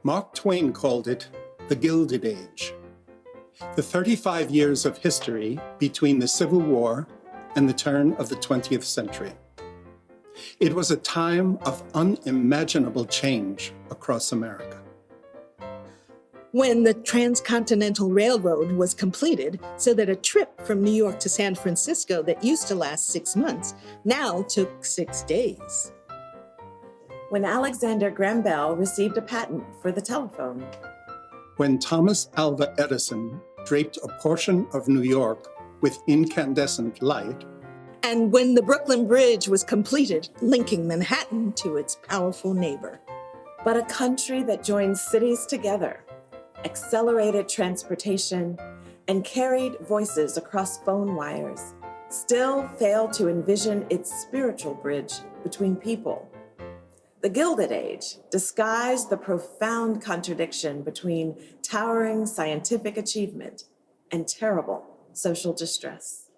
Mark Twain called it the Gilded Age, the 35 years of history between the Civil War and the turn of the 20th century. It was a time of unimaginable change across America. When the Transcontinental Railroad was completed, so that a trip from New York to San Francisco that used to last 6 months now took 6 days. When Alexander Graham Bell received a patent for the telephone. When Thomas Alva Edison draped a portion of New York with incandescent light. And when the Brooklyn Bridge was completed, linking Manhattan to its powerful neighbor. But a country that joined cities together, accelerated transportation, and carried voices across phone wires, still failed to envision its spiritual bridge between people. The Gilded Age disguised the profound contradiction between towering scientific achievement and terrible social distress.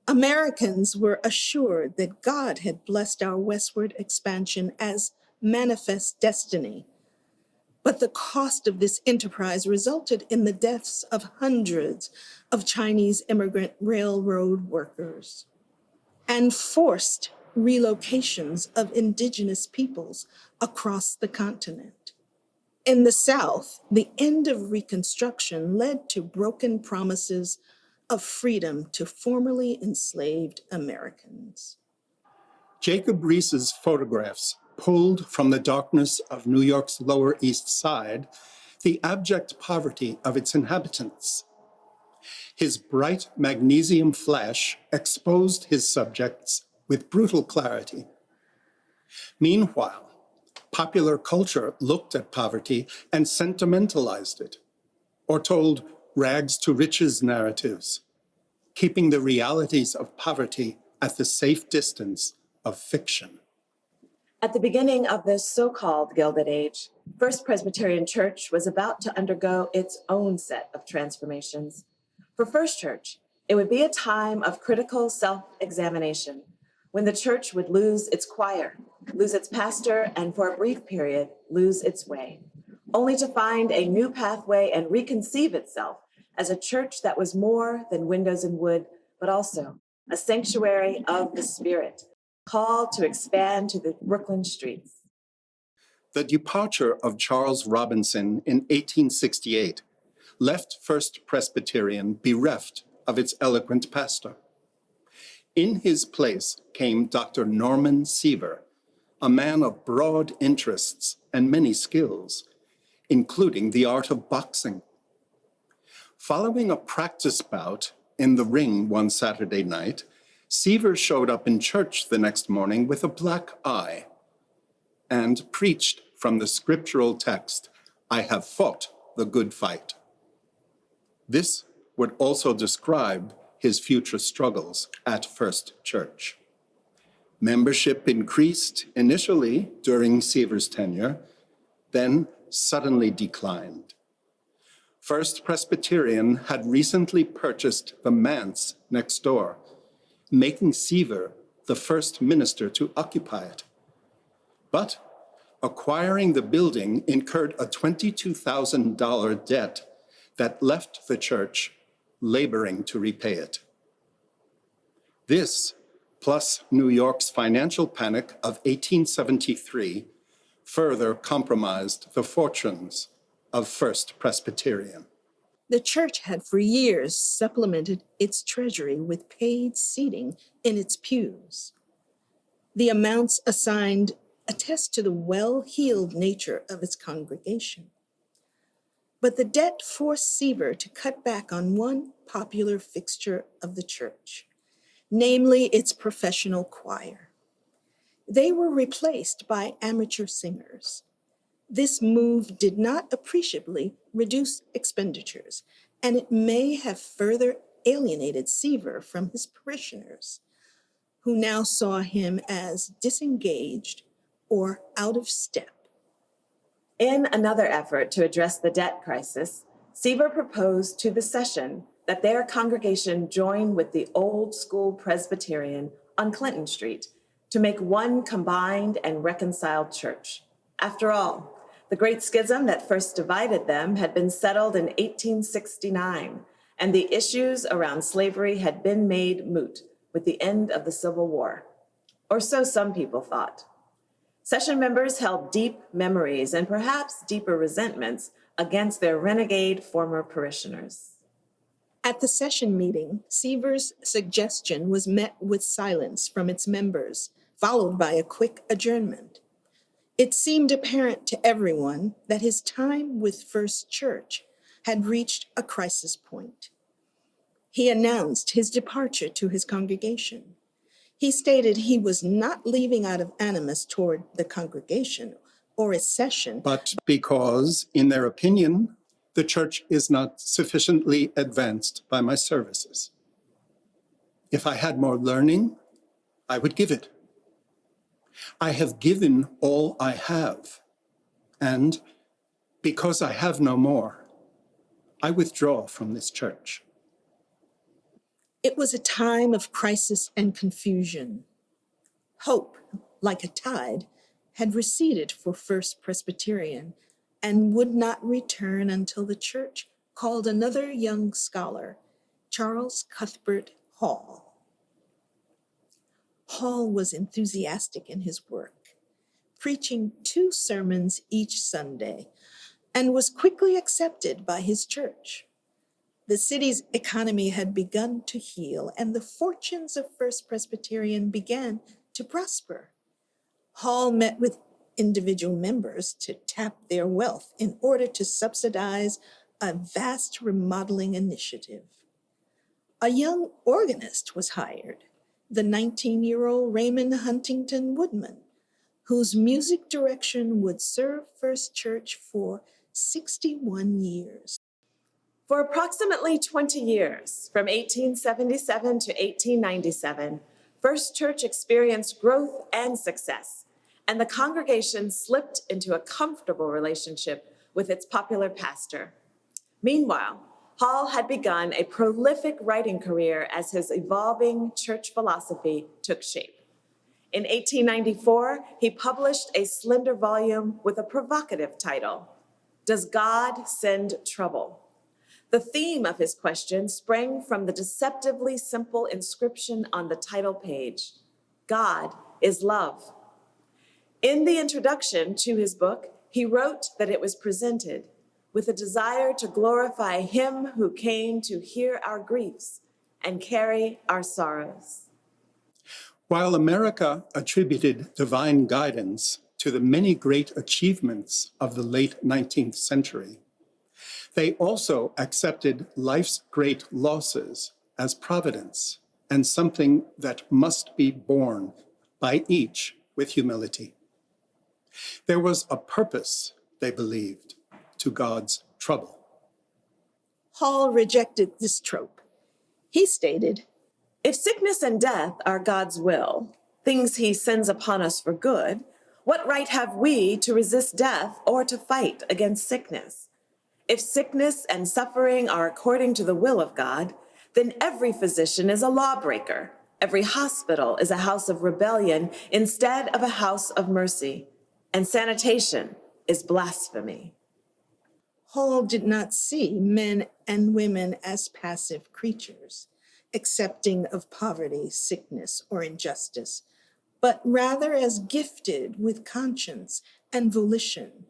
Americans were assured that God had blessed our westward expansion as manifest destiny. But the cost of this enterprise resulted in the deaths of hundreds of Chinese immigrant railroad workers and forced relocations of indigenous peoples across the continent. In the South, the end of Reconstruction led to broken promises of freedom to formerly enslaved Americans. Jacob Riis's photographs pulled from the darkness of New York's Lower East Side the abject poverty of its inhabitants. His bright magnesium flash exposed his subjects with brutal clarity. Meanwhile, popular culture looked at poverty and sentimentalized it, or told rags to riches narratives, keeping the realities of poverty at the safe distance of fiction. At the beginning of this so-called Gilded Age, First Presbyterian Church was about to undergo its own set of transformations. For First Church, it would be a time of critical self-examination, when the church would lose its choir, lose its pastor, and for a brief period, lose its way, only to find a new pathway and reconceive itself as a church that was more than windows and wood, but also a sanctuary of the Spirit, called to expand to the Brooklyn streets. The departure of Charles Robinson in 1868 left First Presbyterian bereft of its eloquent pastor. In his place came Dr. Norman Siever, a man of broad interests and many skills, including the art of boxing. Following a practice bout in the ring one Saturday night, Siever showed up in church the next morning with a black eye and preached from the scriptural text, "I have fought the good fight." This would also describe his future struggles at First Church. Membership increased initially during Siever's tenure, then suddenly declined. First Presbyterian had recently purchased the manse next door, making Siever the first minister to occupy it. But acquiring the building incurred a $22,000 debt that left the church laboring to repay it. This, plus New York's financial panic of 1873, further compromised the fortunes of First Presbyterian. The church had for years supplemented its treasury with paid seating in its pews. The amounts assigned attest to the well-heeled nature of its congregation. But the debt forced Siever to cut back on one popular fixture of the church, namely its professional choir. They were replaced by amateur singers. This move did not appreciably reduce expenditures, and it may have further alienated Siever from his parishioners, who now saw him as disengaged or out of step. In another effort to address the debt crisis, Siever proposed to the session that their congregation join with the Old School Presbyterian on Clinton Street to make one combined and reconciled church. After all, The Great Schism that first divided them had been settled in 1869, and the issues around slavery had been made moot with the end of the Civil War. Or so some people thought. Session members held deep memories and perhaps deeper resentments against their renegade former parishioners. At the session meeting, Siever's suggestion was met with silence from its members, followed by a quick adjournment. It seemed apparent to everyone that his time with First Church had reached a crisis point. He announced his departure to his congregation. He stated he was not leaving out of animus toward the congregation or its session, but because, in their opinion, the church is not sufficiently advanced by my services. If I had more learning, I would give it. I have given all I have, and because I have no more, I withdraw from this church. It was a time of crisis and confusion. Hope, like a tide, had receded for First Presbyterian and would not return until the church called another young scholar, Charles Cuthbert Hall. Hall was enthusiastic in his work, preaching 2 sermons each Sunday, and was quickly accepted by his church. The city's economy had begun to heal, and the fortunes of First Presbyterian began to prosper. Hall met with individual members to tap their wealth in order to subsidize a vast remodeling initiative. A young organist was hired, the 19-year-old Raymond Huntington Woodman, whose music direction would serve First Church for 61 years. For approximately 20 years, from 1877 to 1897, First Church experienced growth and success, and the congregation slipped into a comfortable relationship with its popular pastor. Meanwhile, Hall had begun a prolific writing career as his evolving church philosophy took shape. In 1894, he published a slender volume with a provocative title, Does God Send Trouble? The theme of his question sprang from the deceptively simple inscription on the title page, God is love. In the introduction to his book, he wrote that it was presented with a desire to glorify him who came to hear our griefs and carry our sorrows. While America attributed divine guidance to the many great achievements of the late 19th century, they also accepted life's great losses as providence and something that must be borne by each with humility. There was a purpose, they believed, to God's trouble. Hall rejected this trope. He stated, If sickness and death are God's will, things he sends upon us for good, what right have we to resist death or to fight against sickness? If sickness and suffering are according to the will of God, then every physician is a lawbreaker. Every hospital is a house of rebellion instead of a house of mercy. And sanitation is blasphemy. Hall did not see men and women as passive creatures, accepting of poverty, sickness, or injustice, but rather as gifted with conscience and volition.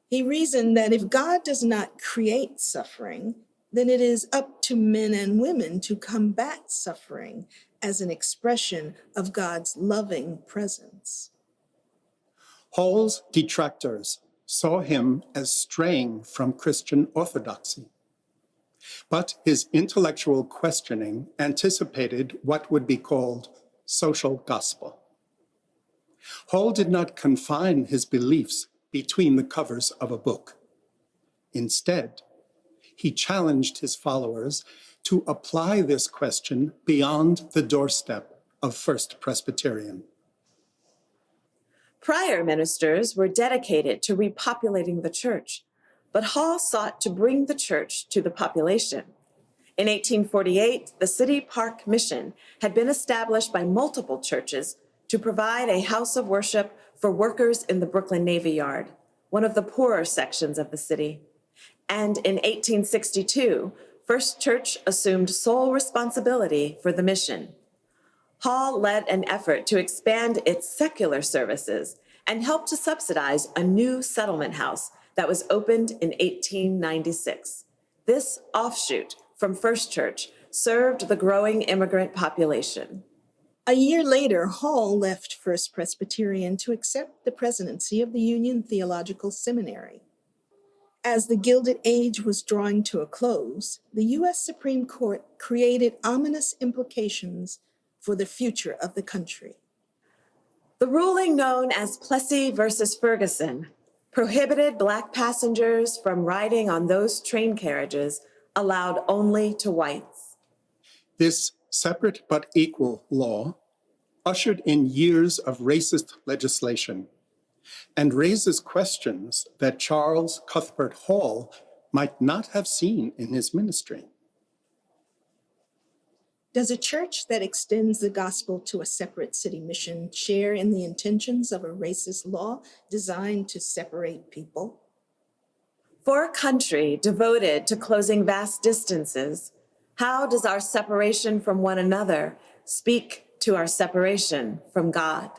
He reasoned that if God does not create suffering, then it is up to men and women to combat suffering as an expression of God's loving presence. Hall's detractors saw him as straying from Christian orthodoxy, but his intellectual questioning anticipated what would be called social gospel. Hall did not confine his beliefs between the covers of a book. Instead, he challenged his followers to apply this question beyond the doorstep of First Presbyterian. Prior ministers were dedicated to repopulating the church, but Hall sought to bring the church to the population. In 1848, the City Park Mission had been established by multiple churches to provide a house of worship for workers in the Brooklyn Navy Yard, one of the poorer sections of the city. And in 1862, First Church assumed sole responsibility for the mission. Hall led an effort to expand its secular services and helped to subsidize a new settlement house that was opened in 1896. This offshoot from First Church served the growing immigrant population. A year later, Hall left First Presbyterian to accept the presidency of the Union Theological Seminary. As the Gilded Age was drawing to a close, the U.S. Supreme Court created ominous implications for the future of the country. The ruling known as Plessy versus Ferguson prohibited Black passengers from riding on those train carriages allowed only to whites. This separate but equal law ushered in years of racist legislation and raises questions that Charles Cuthbert Hall might not have seen in his ministry. Does a church that extends the gospel to a separate city mission share in the intentions of a racist law designed to separate people? For a country devoted to closing vast distances, how does our separation from one another speak to our separation from God?